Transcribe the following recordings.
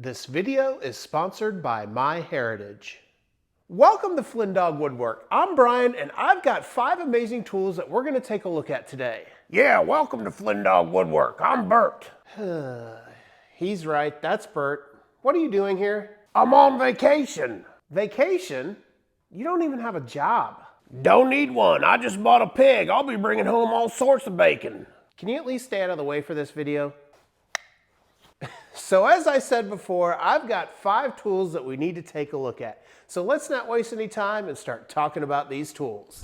This video is sponsored by MyHeritage. Welcome to Flynndogg Woodwork. I'm Brian and I've got 5 amazing tools that we're going to take a look at today. Yeah, welcome to Flynndogg Woodwork. I'm Bert. He's right, that's Bert. What are you doing here? I'm on vacation. Vacation? You don't even have a job. Don't need one. I just bought a pig. I'll be bringing home all sorts of bacon. Can you at least stay out of the way for this video? So as I said before, I've got 5 tools that we need to take a look at. So let's not waste any time and start talking about these tools.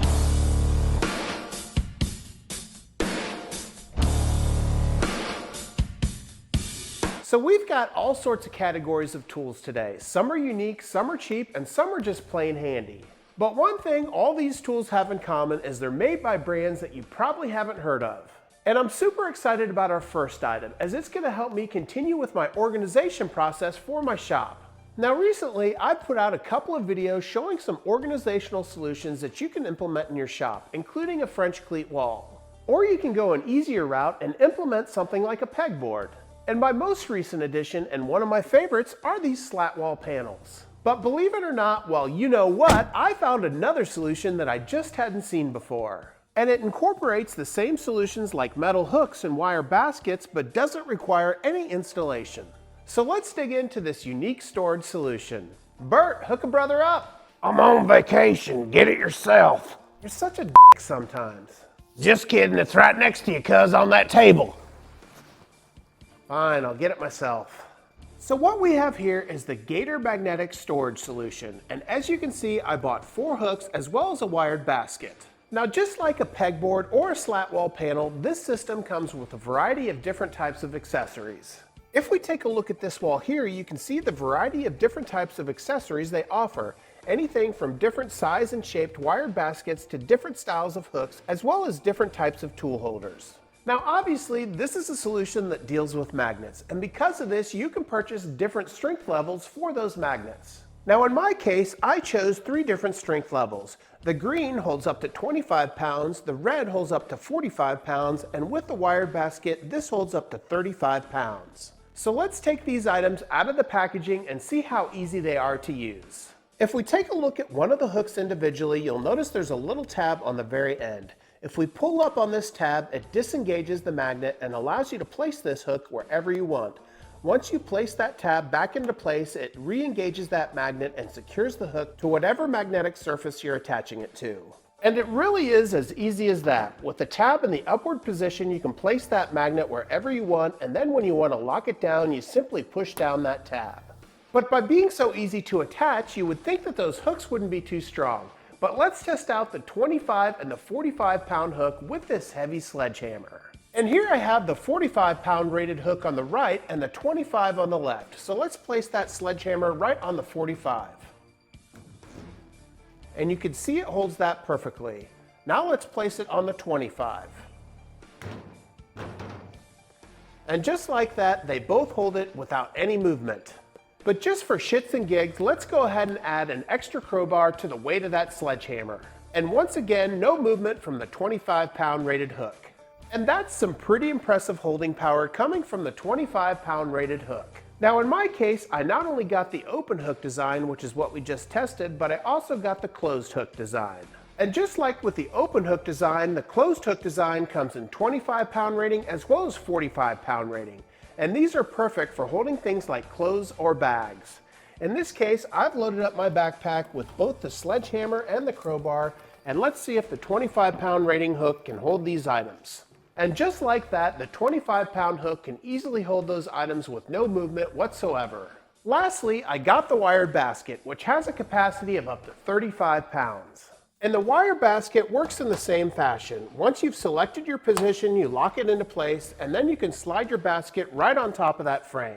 So we've got all sorts of categories of tools today. Some are unique, some are cheap, and some are just plain handy. But one thing all these tools have in common is they're made by brands that you probably haven't heard of. And I'm super excited about our first item, as it's going to help me continue with my organization process for my shop. Now recently, I put out a couple of videos showing some organizational solutions that you can implement in your shop, including a French cleat wall. Or you can go an easier route and implement something like a pegboard. And my most recent addition, and one of my favorites, are these slat wall panels. But believe it or not, well, you know what? I found another solution that I just hadn't seen before. And it incorporates the same solutions like metal hooks and wire baskets, but doesn't require any installation. So let's dig into this unique storage solution. Bert, hook a brother up. I'm on vacation. Get it yourself. You're such a sometimes. Just kidding. It's right next to you, cuz, on that table. Fine, I'll get it myself. So what we have here is the Gator Magnetics storage solution. And as you can see, I bought 4 hooks as well as a wired basket. Now, just like a pegboard or a slat wall panel, this system comes with a variety of different types of accessories. If we take a look at this wall here, you can see the variety of different types of accessories they offer. Anything from different size and shaped wired baskets to different styles of hooks, as well as different types of tool holders. Now, obviously, this is a solution that deals with magnets, and because of this, you can purchase different strength levels for those magnets. Now in my case, I chose 3 different strength levels. The green holds up to 25 pounds, the red holds up to 45 pounds, and with the wired basket, this holds up to 35 pounds. So let's take these items out of the packaging and see how easy they are to use. If we take a look at one of the hooks individually, you'll notice there's a little tab on the very end. If we pull up on this tab, it disengages the magnet and allows you to place this hook wherever you want. Once you place that tab back into place, it re-engages that magnet and secures the hook to whatever magnetic surface you're attaching it to. And it really is as easy as that. With the tab in the upward position, you can place that magnet wherever you want, and then when you want to lock it down, you simply push down that tab. But by being so easy to attach, you would think that those hooks wouldn't be too strong. But let's test out the 25 and the 45 pound hook with this heavy sledgehammer. And here I have the 45 pound rated hook on the right and the 25 on the left. So let's place that sledgehammer right on the 45. And you can see it holds that perfectly. Now let's place it on the 25. And just like that, they both hold it without any movement. But just for shits and gigs, let's go ahead and add an extra crowbar to the weight of that sledgehammer. And once again, no movement from the 25 pound rated hook. And that's some pretty impressive holding power coming from the 25 pound rated hook. Now in my case, I not only got the open hook design, which is what we just tested, but I also got the closed hook design. And just like with the open hook design, the closed hook design comes in 25 pound rating as well as 45 pound rating. And these are perfect for holding things like clothes or bags. In this case, I've loaded up my backpack with both the sledgehammer and the crowbar, and let's see if the 25 pound rating hook can hold these items. And just like that, the 25 pound hook can easily hold those items with no movement whatsoever. Lastly, I got the wired basket, which has a capacity of up to 35 pounds. And the wire basket works in the same fashion. Once you've selected your position, you lock it into place, and then you can slide your basket right on top of that frame.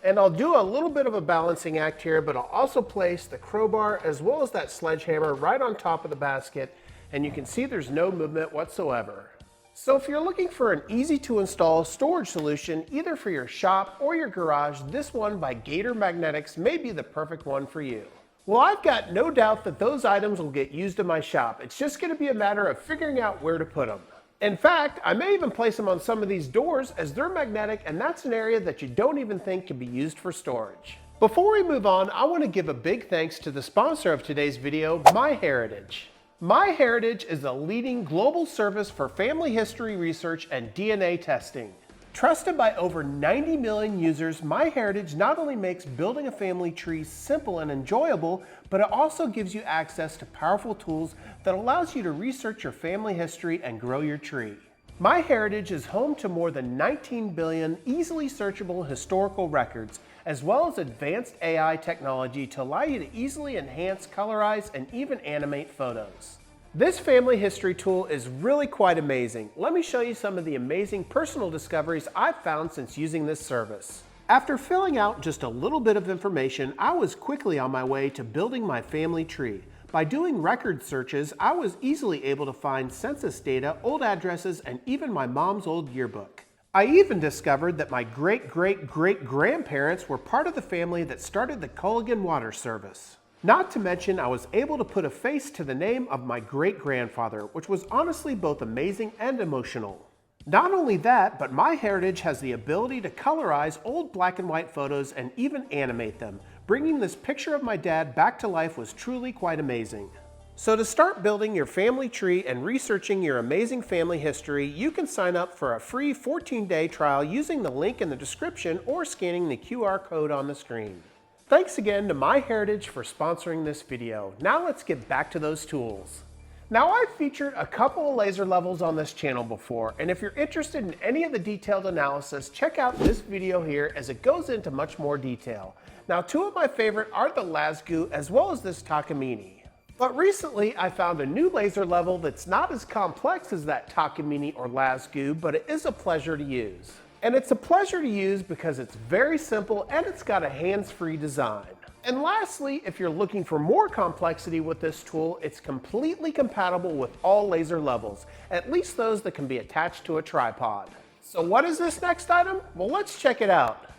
And I'll do a little bit of a balancing act here, but I'll also place the crowbar as well as that sledgehammer right on top of the basket, and you can see there's no movement whatsoever. So if you're looking for an easy to install storage solution either for your shop or your garage, this one by Gator Magnetics may be the perfect one for you. Well, I've got no doubt that those items will get used in my shop. It's just going to be a matter of figuring out where to put them. In fact, I may even place them on some of these doors as they're magnetic, and that's an area that you don't even think can be used for storage. Before we move on, I want to give a big thanks to the sponsor of today's video, MyHeritage. MyHeritage is a leading global service for family history research and DNA testing. Trusted by over 90 million users, MyHeritage not only makes building a family tree simple and enjoyable, but it also gives you access to powerful tools that allows you to research your family history and grow your tree. MyHeritage is home to more than 19 billion easily searchable historical records, as well as advanced AI technology to allow you to easily enhance, colorize, and even animate photos. This family history tool is really quite amazing. Let me show you some of the amazing personal discoveries I've found since using this service. After filling out just a little bit of information, I was quickly on my way to building my family tree. By doing record searches, I was easily able to find census data, old addresses, and even my mom's old yearbook. I even discovered that my great-great-great-grandparents were part of the family that started the Culligan Water Service. Not to mention, I was able to put a face to the name of my great-grandfather, which was honestly both amazing and emotional. Not only that, but MyHeritage has the ability to colorize old black and white photos and even animate them. Bringing this picture of my dad back to life was truly quite amazing. So to start building your family tree and researching your amazing family history, you can sign up for a free 14-day trial using the link in the description or scanning the QR code on the screen. Thanks again to MyHeritage for sponsoring this video. Now let's get back to those tools. Now, I've featured a couple of laser levels on this channel before, and if you're interested in any of the detailed analysis, check out this video here as it goes into much more detail. Now, two of my favorite are the Lasgu as well as this Takamine. But recently, I found a new laser level that's not as complex as that Takamine or Lasgu, but it is a pleasure to use. And it's a pleasure to use because it's very simple and it's got a hands-free design. And lastly, if you're looking for more complexity with this tool, it's completely compatible with all laser levels, at least those that can be attached to a tripod. So what is this next item? Well, let's check it out.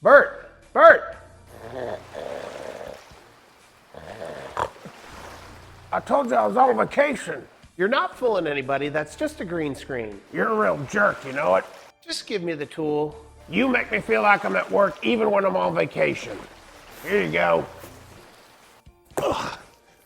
Bert! I told you I was on vacation. You're not fooling anybody, that's just a green screen. You're a real jerk, you know it? Just give me the tool. You make me feel like I'm at work even when I'm on vacation. Here you go. Ugh.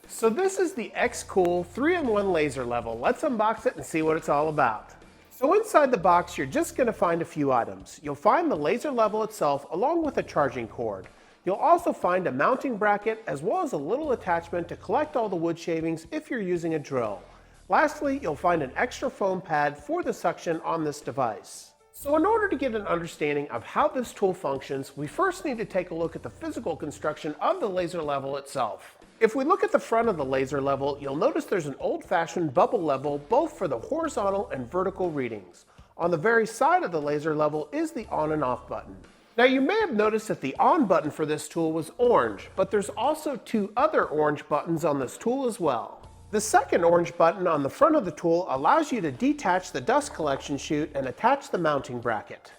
So this is the X-Cool 3-in-1 laser level. Let's unbox it and see what it's all about. So inside the box, you're just going to find a few items. You'll find the laser level itself along with a charging cord. You'll also find a mounting bracket as well as a little attachment to collect all the wood shavings if you're using a drill. Lastly, you'll find an extra foam pad for the suction on this device. So in order to get an understanding of how this tool functions, we first need to take a look at the physical construction of the laser level itself. If we look at the front of the laser level, you'll notice there's an old-fashioned bubble level both for the horizontal and vertical readings. On the very side of the laser level is the on and off button. Now you may have noticed that the on button for this tool was orange, but there's also two other orange buttons on this tool as well. The second orange button on the front of the tool allows you to detach the dust collection chute and attach the mounting bracket.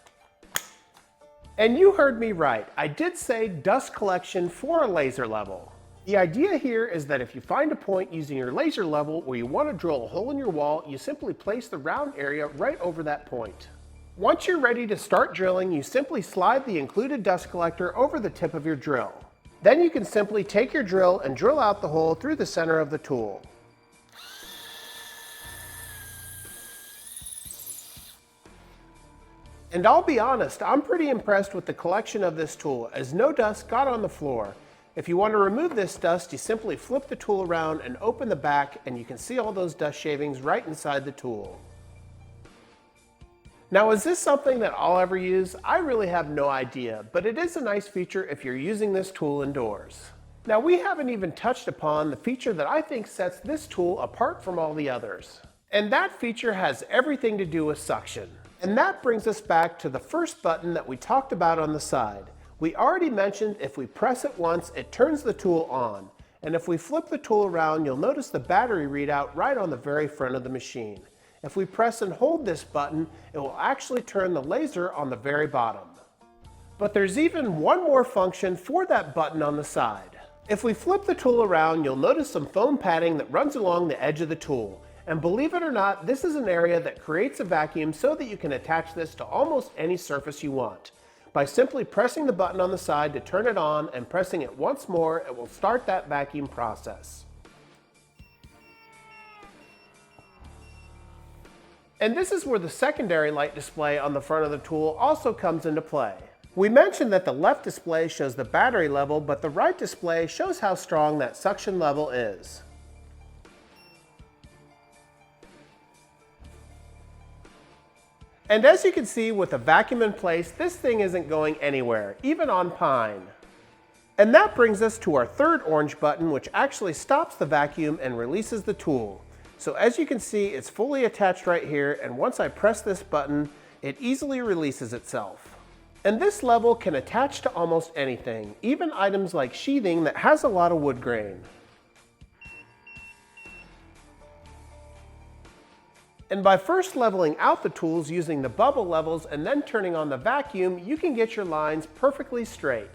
And you heard me right, I did say dust collection for a laser level. The idea here is that if you find a point using your laser level where you want to drill a hole in your wall, you simply place the round area right over that point. Once you're ready to start drilling, you simply slide the included dust collector over the tip of your drill. Then you can simply take your drill and drill out the hole through the center of the tool. And I'll be honest, I'm pretty impressed with the collection of this tool as no dust got on the floor. If you want to remove this dust, you simply flip the tool around and open the back and you can see all those dust shavings right inside the tool. Now, is this something that I'll ever use? I really have no idea, but it is a nice feature if you're using this tool indoors. Now, we haven't even touched upon the feature that I think sets this tool apart from all the others. And that feature has everything to do with suction. And that brings us back to the first button that we talked about on the side. We already mentioned if we press it once, it turns the tool on. And if we flip the tool around, you'll notice the battery readout right on the very front of the machine. If we press and hold this button, it will actually turn the laser on the very bottom. But there's even one more function for that button on the side. If we flip the tool around, you'll notice some foam padding that runs along the edge of the tool. And believe it or not, this is an area that creates a vacuum so that you can attach this to almost any surface you want. By simply pressing the button on the side to turn it on and pressing it once more, it will start that vacuum process. And this is where the secondary light display on the front of the tool also comes into play. We mentioned that the left display shows the battery level, but the right display shows how strong that suction level is. And as you can see, with the vacuum in place, this thing isn't going anywhere, even on pine. And that brings us to our third orange button, which actually stops the vacuum and releases the tool. So as you can see, it's fully attached right here, and once I press this button, it easily releases itself. And this level can attach to almost anything, even items like sheathing that has a lot of wood grain. And by first leveling out the tools using the bubble levels and then turning on the vacuum, you can get your lines perfectly straight.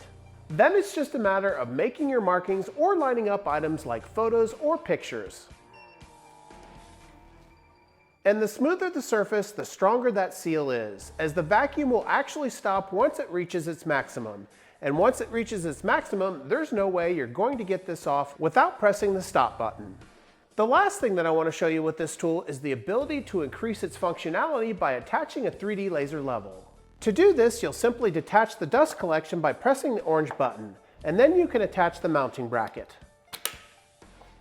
Then it's just a matter of making your markings or lining up items like photos or pictures. And the smoother the surface, the stronger that seal is, as the vacuum will actually stop once it reaches its maximum. And once it reaches its maximum, there's no way you're going to get this off without pressing the stop button. The last thing that I want to show you with this tool is the ability to increase its functionality by attaching a 3D laser level. To do this, you'll simply detach the dust collection by pressing the orange button, and then you can attach the mounting bracket.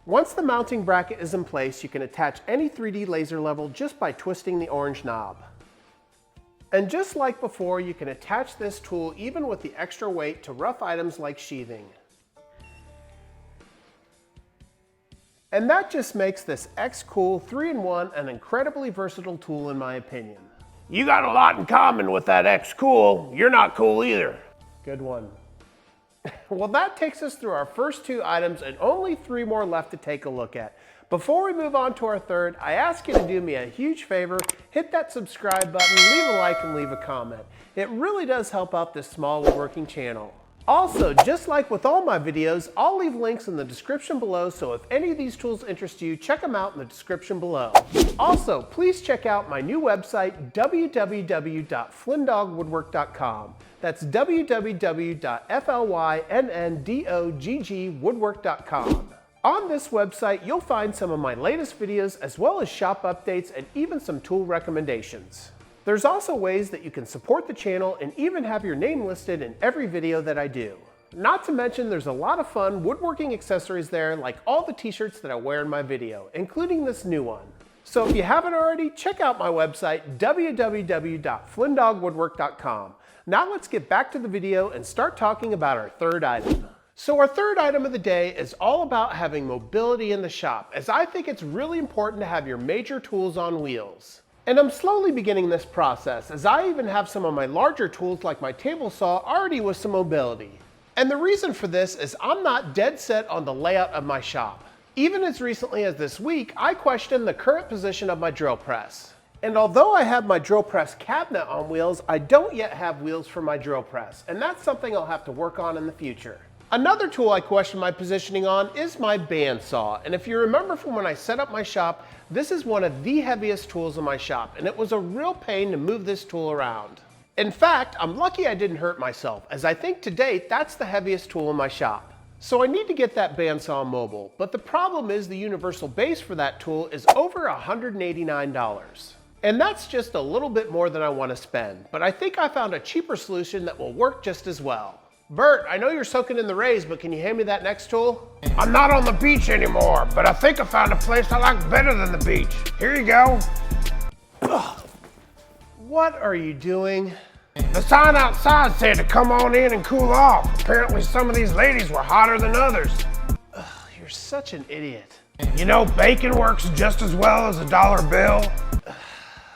Once the mounting bracket is in place, you can attach any 3D laser level just by twisting the orange knob. And just like before, you can attach this tool even with the extra weight to rough items like sheathing. And that just makes this X-Cool 3-in-1 an incredibly versatile tool in my opinion. You got a lot in common with that X-Cool. You're not cool either. Good one. Well, that takes us through our first two items and only 3 more left to take a look at. Before we move on to our third, I ask you to do me a huge favor, hit that subscribe button, leave a like, and leave a comment. It really does help out this small woodworking channel. Also, just like with all my videos, I'll leave links in the description below, so if any of these tools interest you, check them out in the description below. Also, please check out my new website, www.flynndogwoodwork.com. That's www.flynndogwoodwork.com. On this website, you'll find some of my latest videos as well as shop updates and even some tool recommendations. There's also ways that you can support the channel and even have your name listed in every video that I do. Not to mention there's a lot of fun woodworking accessories there, like all the t-shirts that I wear in my video, including this new one. So if you haven't already, check out my website, www.flynndogwoodwork.com. Now let's get back to the video and start talking about our third item. So our third item of the day is all about having mobility in the shop, as I think it's really important to have your major tools on wheels. And I'm slowly beginning this process, as I even have some of my larger tools like my table saw already with some mobility. And the reason for this is I'm not dead set on the layout of my shop. Even as recently as this week, I questioned the current position of my drill press. And although I have my drill press cabinet on wheels, I don't yet have wheels for my drill press, and that's something I'll have to work on in the future. Another tool I question my positioning on is my bandsaw, and if you remember from when I set up my shop, this is one of the heaviest tools in my shop, and it was a real pain to move this tool around. In fact, I'm lucky I didn't hurt myself, as I think to date that's the heaviest tool in my shop. So I need to get that bandsaw mobile, but the problem is the universal base for that tool is over $189. And that's just a little bit more than I want to spend, but I think I found a cheaper solution that will work just as well. Bert, I know you're soaking in the rays, but can you hand me that next tool? I'm not on the beach anymore, but I think I found a place I like better than the beach. Here you go. Ugh. What are you doing? The sign outside said to come on in and cool off. Apparently some of these ladies were hotter than others. Ugh, you're such an idiot. You know, bacon works just as well as a dollar bill.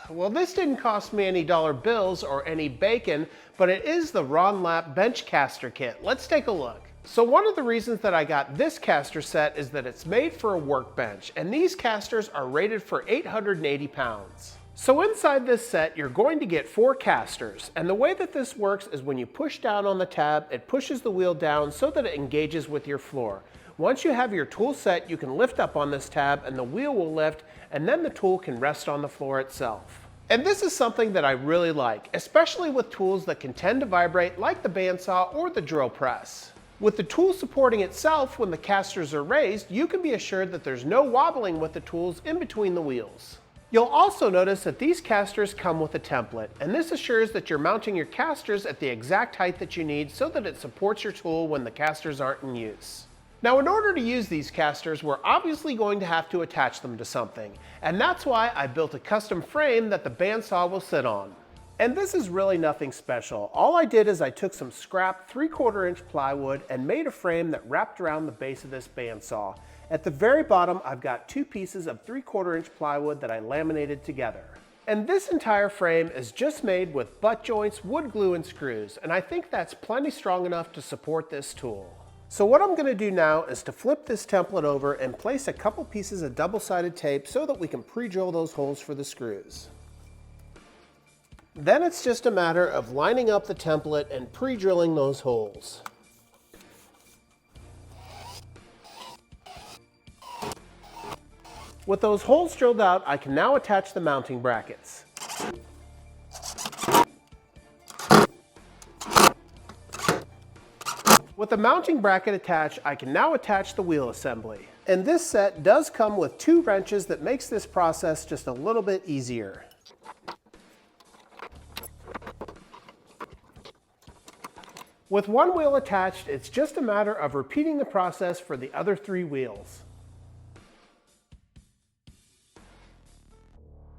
Well, this didn't cost me any dollar bills or any bacon, but it is the Ronlap bench caster kit. Let's take a look. So one of the reasons that I got this caster set is that it's made for a workbench, and these casters are rated for 880 pounds. So inside this set, you're going to get 4 casters, and the way that this works is when you push down on the tab, it pushes the wheel down so that it engages with your floor. Once you have your tool set, you can lift up on this tab and the wheel will lift, and then the tool can rest on the floor itself. And this is something that I really like, especially with tools that can tend to vibrate like the bandsaw or the drill press. With the tool supporting itself when the casters are raised, you can be assured that there's no wobbling with the tools in between the wheels. You'll also notice that these casters come with a template, and this assures that you're mounting your casters at the exact height that you need so that it supports your tool when the casters aren't in use. Now, in order to use these casters, we're obviously going to have to attach them to something, and that's why I built a custom frame that the bandsaw will sit on. And this is really nothing special. All I did is I took some scrap 3/4 inch plywood and made a frame that wrapped around the base of this bandsaw. At the very bottom, I've got 2 pieces of 3/4 inch plywood that I laminated together. And this entire frame is just made with butt joints, wood glue, and screws, and I think that's plenty strong enough to support this tool. So what I'm going to do now is to flip this template over and place a couple pieces of double-sided tape so that we can pre-drill those holes for the screws. Then it's just a matter of lining up the template and pre-drilling those holes. With those holes drilled out, I can now attach the mounting brackets. With the mounting bracket attached, I can now attach the wheel assembly. And this set does come with 2 wrenches that makes this process just a little bit easier. With 1 wheel attached, it's just a matter of repeating the process for the other 3 wheels.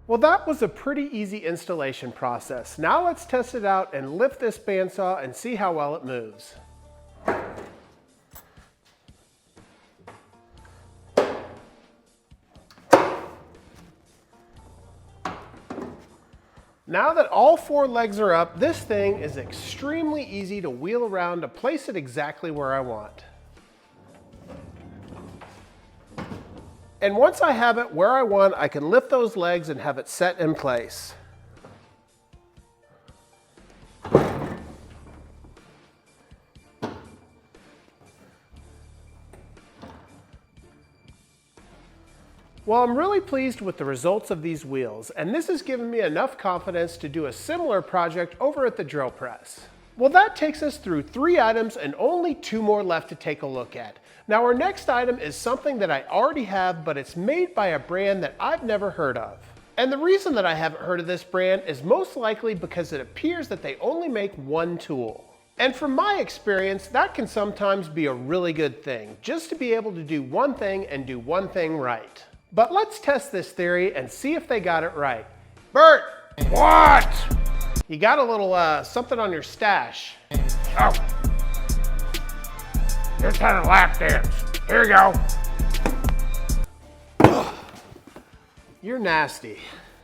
Well, that was a pretty easy installation process. Now let's test it out and lift this bandsaw and see how well it moves. Now that all 4 legs are up, this thing is extremely easy to wheel around to place it exactly where I want. And once I have it where I want, I can lift those legs and have it set in place. Well, I'm really pleased with the results of these wheels, and this has given me enough confidence to do a similar project over at the drill press. Well, that takes us through 3 items and only 2 more left to take a look at. Now, our next item is something that I already have, but it's made by a brand that I've never heard of. And the reason that I haven't heard of this brand is most likely because it appears that they only make 1 tool. And from my experience, that can sometimes be a really good thing, just to be able to do one thing and do one thing right. But let's test this theory and see if they got it right. Bert! What? You got a little something on your stash. Oh. Just had a lap dance. Here you go. You're nasty.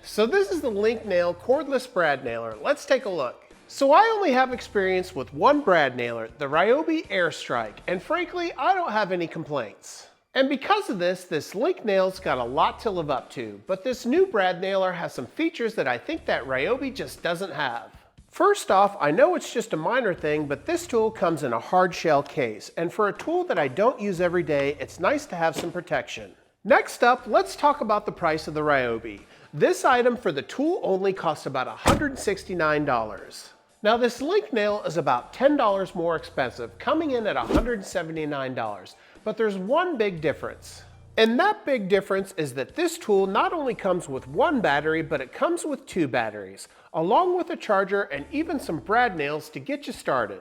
So this is the Linknal cordless brad nailer. Let's take a look. So I only have experience with 1 brad nailer, the Ryobi Airstrike, and frankly, I don't have any complaints. And because of this Linknal's got a lot to live up to, but this new brad nailer has some features that I think that Ryobi just doesn't have. First off, I know it's just a minor thing, but this tool comes in a hard shell case, and for a tool that I don't use every day, it's nice to have some protection. Next up, let's talk about the price of the Ryobi. This item for the tool only costs about $169. Now this Linknal is about $10 more expensive, coming in at $179. But there's one big difference. And that big difference is that this tool not only comes with 1 battery, but it comes with 2 batteries, along with a charger and even some brad nails to get you started.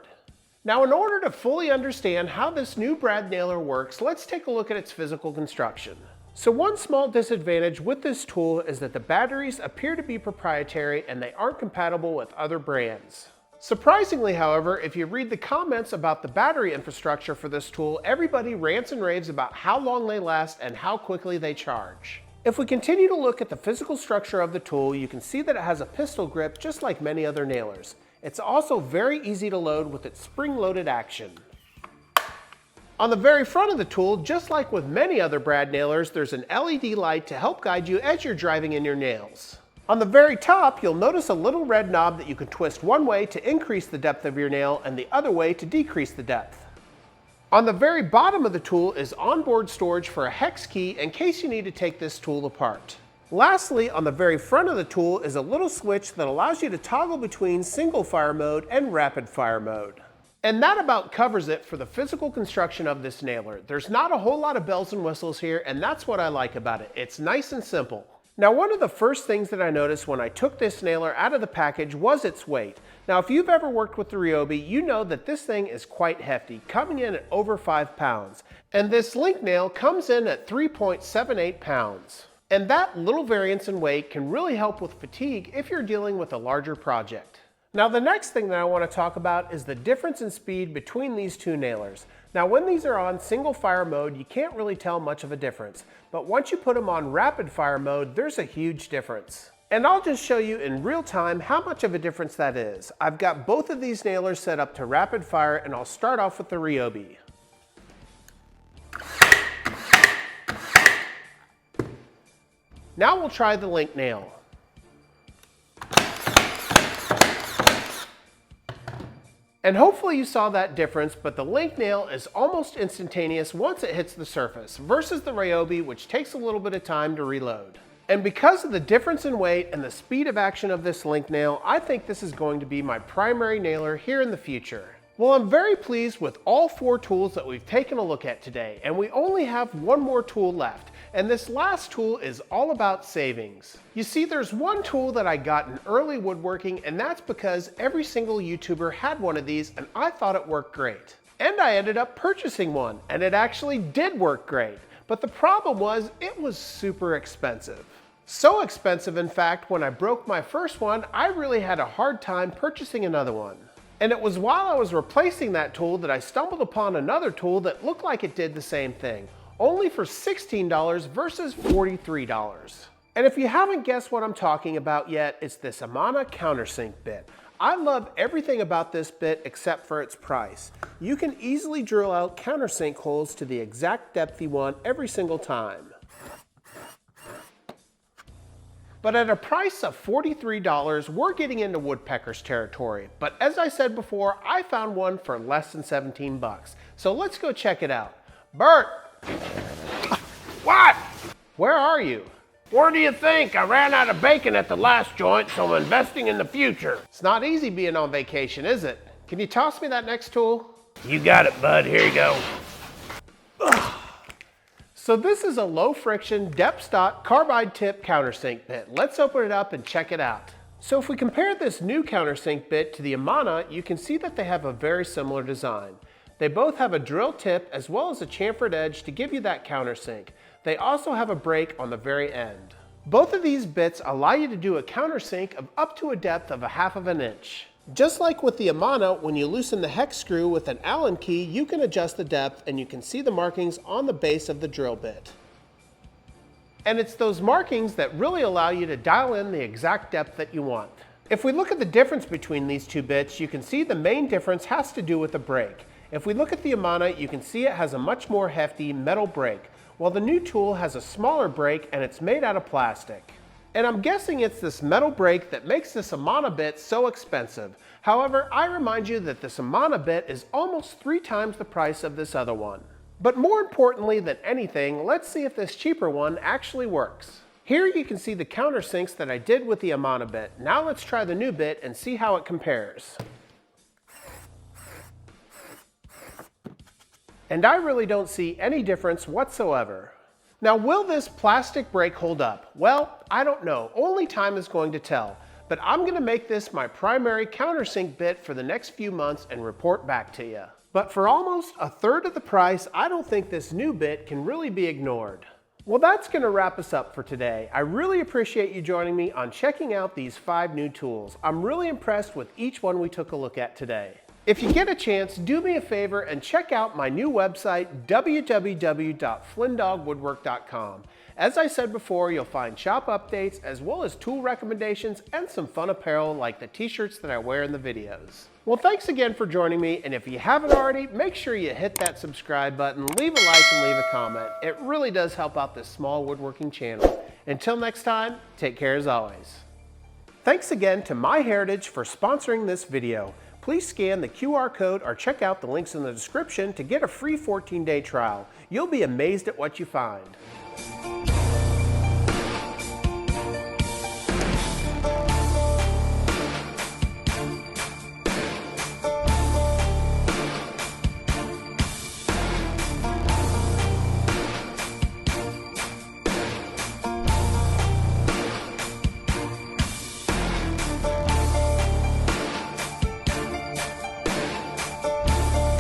Now, in order to fully understand how this new brad nailer works, let's take a look at its physical construction. So one small disadvantage with this tool is that the batteries appear to be proprietary and they aren't compatible with other brands. Surprisingly, however, if you read the comments about the battery infrastructure for this tool, everybody rants and raves about how long they last and how quickly they charge. If we continue to look at the physical structure of the tool, you can see that it has a pistol grip just like many other nailers. It's also very easy to load with its spring-loaded action. On the very front of the tool, just like with many other brad nailers, there's an LED light to help guide you as you're driving in your nails. On the very top, you'll notice a little red knob that you can twist one way to increase the depth of your nail and the other way to decrease the depth. On the very bottom of the tool is onboard storage for a hex key in case you need to take this tool apart. Lastly, on the very front of the tool is a little switch that allows you to toggle between single fire mode and rapid fire mode. And that about covers it for the physical construction of this nailer. There's not a whole lot of bells and whistles here, and that's what I like about it. It's nice and simple. Now, one of the first things that I noticed when I took this nailer out of the package was its weight. Now, if you've ever worked with the Ryobi, you know that this thing is quite hefty, coming in at over 5 pounds. And this link nail comes in at 3.78 pounds. And that little variance in weight can really help with fatigue if you're dealing with a larger project. Now, the next thing that I want to talk about is the difference in speed between these two nailers. Now, when these are on single fire mode, you can't really tell much of a difference. But once you put them on rapid fire mode, there's a huge difference. And I'll just show you in real time how much of a difference that is. I've got both of these nailers set up to rapid fire, and I'll start off with the Ryobi. Now we'll try the link nail. And hopefully you saw that difference, but the link nail is almost instantaneous once it hits the surface, versus the Ryobi, which takes a little bit of time to reload. And because of the difference in weight and the speed of action of this link nail, I think this is going to be my primary nailer here in the future. Well, I'm very pleased with all 4 tools that we've taken a look at today, and we only have one more tool left. And this last tool is all about savings. You see, there's one tool that I got in early woodworking, and that's because every single YouTuber had one of these, and I thought it worked great. And I ended up purchasing one, and it actually did work great. But the problem was, it was super expensive. So expensive, in fact, when I broke my first one, I really had a hard time purchasing another one. And it was while I was replacing that tool that I stumbled upon another tool that looked like it did the same thing, only for $16 versus $43. And if you haven't guessed what I'm talking about yet, it's this Amana countersink bit. I love everything about this bit except for its price. You can easily drill out countersink holes to the exact depth you want every single time. But at a price of $43, we're getting into woodpecker's territory. But as I said before, I found one for less than 17 bucks. So let's go check it out. Bert! What? Where are you? Where do you think? I ran out of bacon at the last joint, so I'm investing in the future. It's not easy being on vacation, is it? Can you toss me that next tool? You got it, bud. Here you go. So this is a low friction, depth stock carbide tip countersink bit. Let's open it up and check it out. So if we compare this new countersink bit to the Amana, you can see that they have a very similar design. They both have a drill tip as well as a chamfered edge to give you that countersink. They also have a break on the very end. Both of these bits allow you to do a countersink of up to a depth of 1/2 inch. Just like with the Amana, when you loosen the hex screw with an Allen key, you can adjust the depth and you can see the markings on the base of the drill bit. And it's those markings that really allow you to dial in the exact depth that you want. If we look at the difference between these two bits, you can see the main difference has to do with the brake. If we look at the Amana, you can see it has a much more hefty metal brake, while the new tool has a smaller brake and it's made out of plastic. And I'm guessing it's this metal brake that makes this Amana bit so expensive. However, I remind you that this Amana bit is almost 3 times the price of this other one. But more importantly than anything, let's see if this cheaper one actually works. Here you can see the countersinks that I did with the Amana bit. Now let's try the new bit and see how it compares. And I really don't see any difference whatsoever. Now, will this plastic brake hold up? Well, I don't know. Only time is going to tell. But I'm going to make this my primary countersink bit for the next few months and report back to you. But for almost 1/3 of the price, I don't think this new bit can really be ignored. Well, that's going to wrap us up for today. I really appreciate you joining me on checking out these 5 new tools. I'm really impressed with each one we took a look at today. If you get a chance, do me a favor and check out my new website, www.flynndoggwoodwork.com. As I said before, you'll find shop updates as well as tool recommendations and some fun apparel like the t-shirts that I wear in the videos. Well, thanks again for joining me, and if you haven't already, make sure you hit that subscribe button, leave a like, and leave a comment. It really does help out this small woodworking channel. Until next time, take care as always. Thanks again to MyHeritage for sponsoring this video. please scan the QR code or check out the links in the description to get a free 14-day trial. You'll be amazed at what you find.